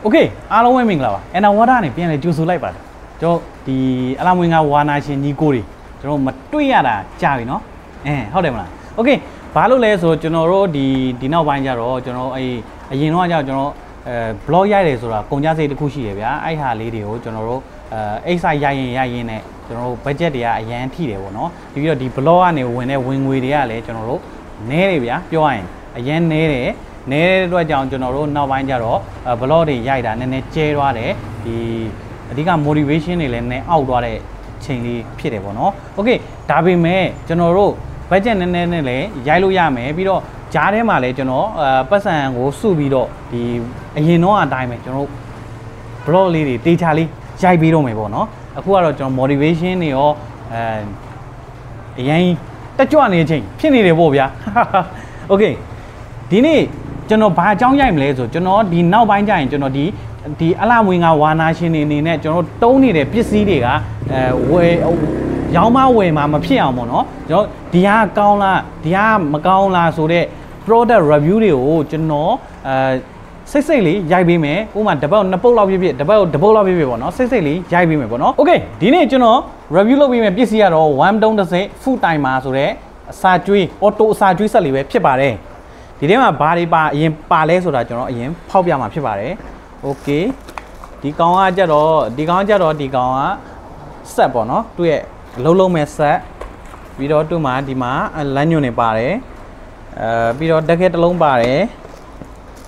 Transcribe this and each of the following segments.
Okay အားလုံးဝဲမင်္ဂလာပါအန်နာဝါဒနဲ့ပြန်လဲကြိုဆိုလိုက်ပါတယ်ကျွန်တော်ဒီအလာမွေငါဝါနာရှင်ညီကိုတွေကျွန်တော်မတွေ့ရတာကြာပြီเนาะဟုတ်တယ်မလား Okay ဘာလို့လဲဆိုတော့ကျွန်တော်တို့ဒီနောက်ပိုင်းကျတော့ကျွန်တော်အရင်တော့ကျတော့ကျွန်တော်blog ရိုက်တယ်ဆိုတာကုန်ကြစိတ်တစ်ခုရှိရဗျာအဲ့ဟာလေးတွေကိုကျွန်တော်တို့အိတ်ဆိုင်ရိုက်ရင်နဲ့ကျွန်တော်တို့ budget တွေကအရန်ထိတယ်ပေါ့เนาะပြီးတော့ဒီ blog ကနေဝင်တဲ့ဝင်ငွေတွေကလည်းကျွန်တော်တို့နည်းတယ်ဗျာပြောရရင်အရန်နည်းတယ်နေတဲ့အတွက်ကြောင့်ကျွန်တော်တို့နောက်ပိုင်းကျတော့ blog တွေရိုက်တာနည်းနည်းကျဲသွားတယ်ဒီအဓိက motivation တွေလည်းနည်းအောက်သွားတဲ့ချိန်လေးဖြစ်တယ်ပေါ့နော် Okay ဒါပေမဲ့ကျွန်တော်တို့ budget နည်းနည်းနဲ့လည်းရိုက်လို့ရမယ်ပြီးတော့ကြားထဲမှာလည်းကျွန်တော်ပတ်စံကိုစုပြီးတော့ဒီအရင်တော့အတိုင်းပဲကျွန်တော်တို့ blog လေးတွေ data လေးရိုက်ပြီးတော့မယ်ပေါ့နော်အခုကတော့ကျွန်တော် motivation တွေရောအရင်တက်ကြွနေချိန်ဖြစ်နေတယ်ပေါ့ဗျာ Okay ဒီနေ့ကျွန်တော်ဘာအကြောင်းရိုက်မလဲဆိုကျွန်တော်ဒီနောက်ပိုင်းကျရင်ကျွန်တော်ဒီအလှမွေငါဝါနာရှင်တွေအနေနဲ့ကျွန်တော်တုံးနေတဲ့ပစ္စည်းတွေကဝယ်ရောင်းမဝယ်မှာမဖြစ်အောင်ပေါ့နော်ကျွန်တော်ဒီဟာကောင်းလားဒီဟာမကောင်းလားဆိုတော့ product review တွေကိုကျွန်တော်စိတ်လေးရိုက်ပေးမယ်ဥပမာတစ်ပတ်နှစ်ပုတ်လောက်ဖြစ်တစ်ပတ်တစ်ပုတ်လောက်ဖြစ်ပေါ့နော်စိတ်လေးရိုက်ပေးမယ်ပေါ့နော် Okay ဒီနေ့ကျွန်တော် review လုပ်ပေးမယ်ပစ္စည်းကတော့130 full timer ဆိုတဲ့အစာကျွေး auto အစာကျွေးဆက်လေးပဲဖြစ်ပါတယ်ဒီထဲမှာဘာတွေပါအရင်ပါလဲဆိုတာကျွန်တော်အရင်ဖောက်ပြမှာဖြစ်ပါတယ် Okay ဒီကောင်ကကြတော့ဒီကောင်ကဆက်ပေါ့နော်သူ့ရဲ့လုံးမဲ့ဆက်ပြီးတော့သူ့မှာဒီမှာလမ်းညွန့်နေပါတယ်ပြီးတော့တက်ခဲတစ်လုံးပါတယ်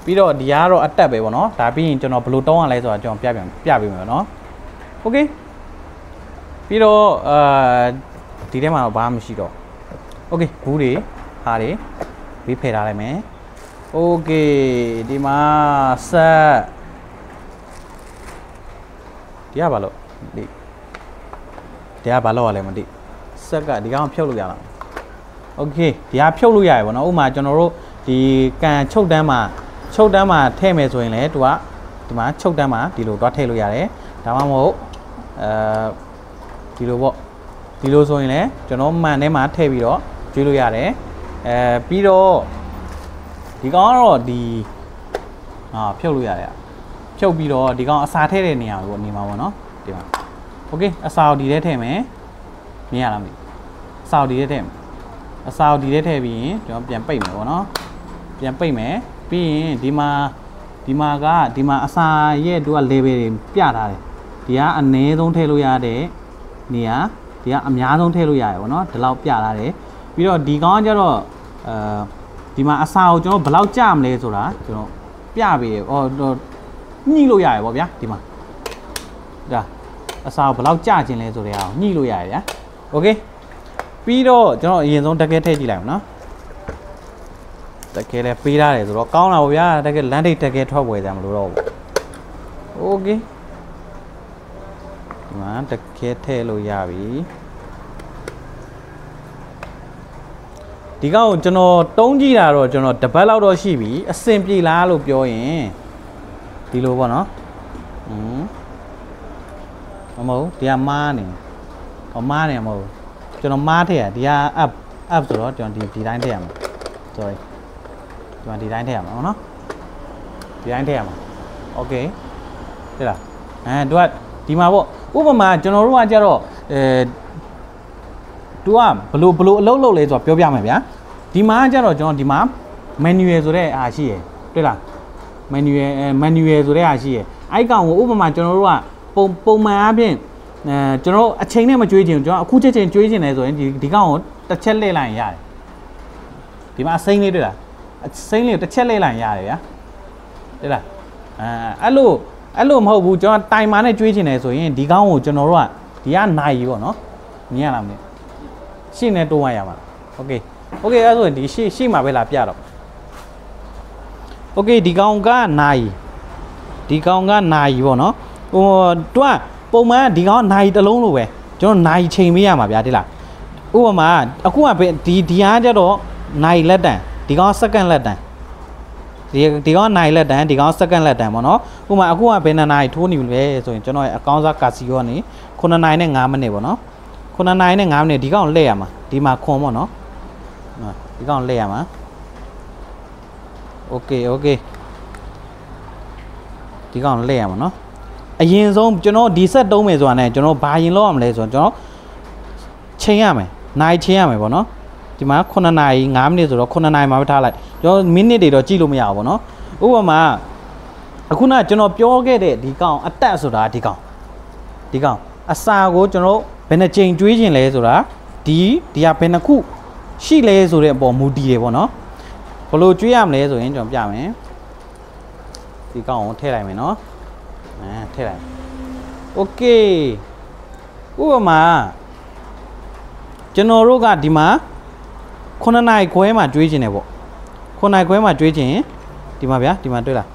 ပြီးတော့ဒီကတော့အတက်ပဲပေါ့နော်ဒါပြီးရင်ကျွန်တော်ဘယ်လိုတောင်းရလဲဆိုတာကျွန်တော်ပြပေးမယ်နော် Okay ပြီးတော့ဒီထဲမှာတော့ဘာမှမရှိတော့ Okay ဘူးတွေဟာတွေဘေးဖယ်ထားလိုက်မယ် Okay ဒီမှာဆက်ဒီကဘာလို့ဒီကဘာလို့ရလဲမသိဆက်ကဒီကောင်ဖြုတ်လို့ရလား Okay ဒီကဖြုတ်လို့ရရပါတော့ဥပမာကျွန်တော်တို့ဒီကန်ချုပ်တန်းမှာထည့်မယ်ဆိုရင်လည်းသူကဒီမှာချုပ်တန်းမှာဒီလိုတွားထည့်လို့ရတယ်ဒါမှမဟုတ်ဒီလိုပေါ့ဒီလိုဆိုရင်လည်းကျွန်တော်မှန်ထဲမှာထည့်ပြီးတော့ကျွေးလို့ရတယ်ပြီးတော့ဒီကောင်ကတော့ဒီဖြုတ်လို့ရတယ်ဖြုတ်ပြီးတော့ဒီကောင်အစာထည့်တဲ့နေရာကိုနေမှာပေါ့နော်ဒီမှာ Okay အစာကိုဒီထဲထည့်မယ်မြင်ရလားမသိအစာကိုဒီထဲထည့်မယ်အစာကိုဒီထဲထည့်ပြီးရင်ကျွန်တော်ပြန်ပိတ်မယ်ပေါ့နော်ပြန်ပိတ်မယ်ပြီးရင်ဒီမှာအစာရဲ့သူက level တွေပြထားတယ်ဒီကအနည်းဆုံးထည့်လို့ရတဲ့နေရာဒီကအများဆုံးထည့်လို့ရတယ်ပေါ့နော်ဒီလောက်ပြထားတယ်ပြီးတော့ဒီကောင်ကကျတော့ဒီမှာအစာကိုကျွန်တော်ဘယ်လောက်ကြာမလဲဆိုတာကျွန်တော်ပြပေးတယ်ညှိလို့ရတယ်ပေါ့ဗျာဒီမှာဒါအစာကိုဘယ်လောက်ကြာခြင်းလဲဆိုတဲ့အောင်ညှိလို့ရတယ်ဗျာ Okay ပြီးတော့ကျွန်တော်အရင်ဆုံးတကယ်ထည့်ကြည့်လိုက်မယ်နော်တကယ်လည်းပေးရတယ်ဆိုတော့ကောင်းတာပေါ့ဗျာတကယ်လမ်းထိပ်တကယ်ထွက်ဝယ်ကြမလို့တော့ဘူး Okay ဒီမှာတကယ်ထည့်လို့ရပြီဒီကောင်ကိုကျွန်တော်တုံးကြည့်တာတော့ကျွန်တော်တပတ်လောက်တော့ရှိပြီအဆင်ပြေလားလို့ပြောရင်ဒီလိုပေါ့နော်မဟုတ်ဒီကမားနေမားနေမဟုတ်ကျွန်တော်မားထည့်ရဒီက up ဆိုတော့ကျွန်တော်ဒီတိုင်းထည့်ရမှာ sorry ဒီမှာဒီတိုင်းထည့်ရမှာနော်ဒီတိုင်းထည့်ရမှာ Okay ဟုတ်လားသူကဒီမှာပေါ့ဥပမာကျွန်တော်တို့ကကြတော့သူကဘလို့အလုပ်လုပ်လဲဆိုတော့ပြောပြမယ်ဗျာဒီမှာကြတော့ကျွန်တော်ဒီမှာ manual ဆိုတဲ့အားရှိရယ်တွေ့လား manual ဆိုတဲ့အားရှိရယ်အဲ့ကောင်ကိုဥပမာကျွန်တော်တို့ကပုံမှန်အားဖြင့်ကျွန်တော်အချိန်နဲ့မကြွေးချင်ကျွန်တော်အခုချက်ချင်းကြွေးချင်တယ်ဆိုရင်ဒီကောင်ကိုတစ်ချက်လှည့်လိုက်ရင်ရတယ်ဒီမှာအစိမ်းလေးတွေ့လားအစိမ်းလေးတစ်ချက်လှည့်လိုက်ရင်ရတယ်ဗျာတွေ့လားအဲ့လိုမဟုတ်ဘူးကျွန်တော်တိုင်မာနဲ့ကြွေးချင်တယ်ဆိုရင်ဒီကောင်ကိုကျွန်တော်တို့ကဒီကနိုင်ပြီပေါ့နော်မြင်ရလားမလဲရှေ့နဲ့တိုးဝိုင်းရမှာ Okay အဲ့ဆိုရင်ဒီရှေ့မှာပဲလာပြတော့ Okay ဒီကောင်ကနိုင်ပေါ့နော်ဟိုသူကပုံမှန်ဒီကောင်နိုင်တစ်လုံးလိုပဲကျွန်တော်နိုင်ချိန်ပေးရမှာဗျာဒီလားဥပမာအခုကဒီဟာကျတော့နိုင်လက်တန်ဒီကောင် second လက်တန်ဒီကောင်နိုင်လက်တန်ဒီကောင် second လက်တန်ပေါ့နော်ဥပမာအခုကဘယ်နှစ်နိုင်ထိုးနေပြီလဲဆိုရင်ကျွန်တော်အကောင်းစားကာစီယောကနေ9နိုင်နဲ့5မိနစ်ပေါ့နော်9နိုင်နဲ့5မိနစ်ဒီကောင်လှည့်ရမှာဒီမှာခွန်ပေါ့နော်ဒီကောင်လှည့်ရမှာ Okay ဒီကောင်လဲရမှာနော်အရင်ဆုံးကျွန်တော်ဒီဆက်တုံးမယ်ဆိုတာနဲ့ကျွန်တော်ဘာရင်လောက်ရမလဲဆိုတော့ကျွန်တော်ချိန်ရမယ်နိုင်ချိန်ရမယ်ပေါ့နော်ဒီမှာ9နာရီ5မိနစ်ဆိုတော့9နာရီမှာပဲထားလိုက်ကျွန်တော်မိနစ်တွေတော့ကြည့်လို့မရဘူးပေါ့နော်ဥပမာအခုနကျွန်တော်ပြောခဲ့တဲ့ဒီကောင်အတက်ဆိုတာဒီကောင်အစာကိုကျွန်တော်ဘယ်နှချိန်ကျွေးခြင်းလဲဆိုတာဒီကဘယ်နှခုရှိလဲဆိုတဲ့အပေါ်မူတည်တယ်ပေါ့နော်ဘယ်လိုကျွေးရမလဲဆိုရင်ကျွန်တော်ပြမယ်ဒီကောင်ကိုထည့်လိုက်မယ်နော်ထည့်လိုက်โอเคဥပမာကျွန်တော်တို့ကဒီမှာ9နာရီခွဲမှာကျွေးခြင်းတယ်ပေါ့9နာရီခွဲမှာကျွေးခြင်းဒီမှာဗျာဒီမှာတွေ့လား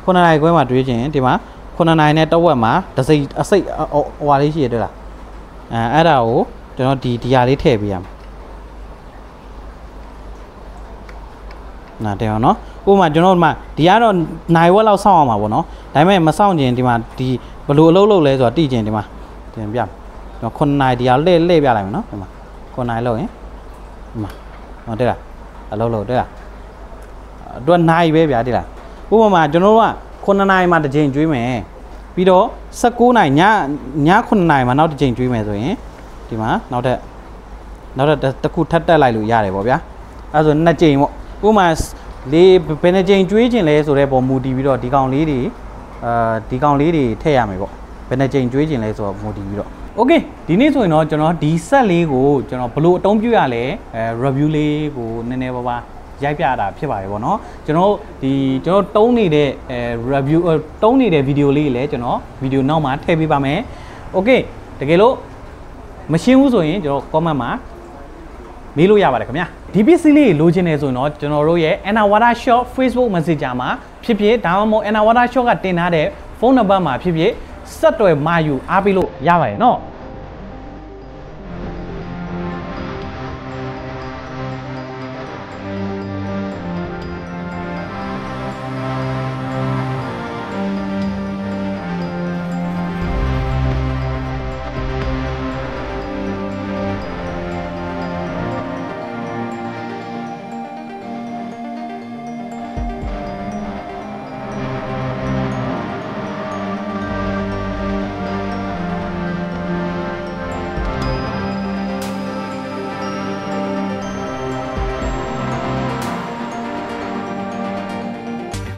9နာရီခွဲမှာကျွေးခြင်းဒီမှာ9နာရီနဲ့တဝက်မှာတစ်စိတ်အစိတ်ဟွာလေးရှိရတွေ့လားအဲ့ဒါကိုကျွန်တော်ဒီဟာလေးထည့်ပေးရမယ်နားတယ်နော်ဥပမာကျွန်တော်ဒီမှာဒီကတော့နိုင်ဝက်လောက်စောင့်အောင်ပါဗောနော်ဒါပေမဲ့မစောင့်ခြင်းဒီမှာဒီဘယ်လိုအလုပ်လုပ်လဲဆိုတာသိခြင်းဒီမှာတင်ပြကျွန်တော်9နာရီဒီဟာလှည့်ပြလိုက်မယ်နော်ဒီမှာ9နာရီလောက်ရင်ဒီမှာဟောတဲ့လားအလုပ်လုပ်တဲ့လားအတွက်နိုင်ပဲဗျာတဲ့လားဥပမာကျွန်တော်တို့က9နာရီမှာတစ်ချိန်ကျွေးမယ်ပြီးတော့19နာရီည9နာရီမှာနောက်တစ်ချိန်ကျွေးမယ်ဆိုရင်ဒီမှာနောက်ထပ်တစ်ခုထပ်တက်လိုက်လို့ရတယ်ဗောဗျာအဲဆို2ချိန်ပေါ့ဥပမာလေးဘယ်နှချိန်ကျွေးခြင်းလဲဆိုတဲ့ပုံမူတည်ပြီးတော့ဒီကောင်လေးတွေထည့်ရမယ်ပေါ့ဘယ်နှချိန်ကျွေးခြင်းလဲဆိုတော့မူတည်ပြီးတော့โอเคဒီနေ့ဆိုရင်တော့ကျွန်တော်ဒီဆက်လေးကိုကျွန်တော်ဘလို့အသုံးပြုရလဲreview လေးကိုနည်းနည်းပါးရိုက်ပြတာဖြစ်ပါတယ်ပေါ့နော်ကျွန်တော်တုံးနေတဲ့ review တုံးနေတဲ့ video လေးလည်းကျွန်တော် video နောက်မှာထည့်ပေးပါမယ်โอเคတကယ်လို့မရှင်းဘူးဆိုရင်ကျွန်တော် comment မှာမေးလို့ရပါတယ်ခင်ဗျာဒီပစ္စည်းလေးလိုချင်နေဆိုရင်တော့ကျွန်တော်တို့ရဲ့ Anawada Shop Facebook Messenger မှာဖြစ်ဖြစ်ဒါမှမဟုတ် Anawada Shop ကတင်ထားတဲ့ဖုန်းနံပါတ်မှာဖြစ်ဖြစ်ဆက်သွယ်မှာယူအားပေးလို့ရပါတယ်เนาะ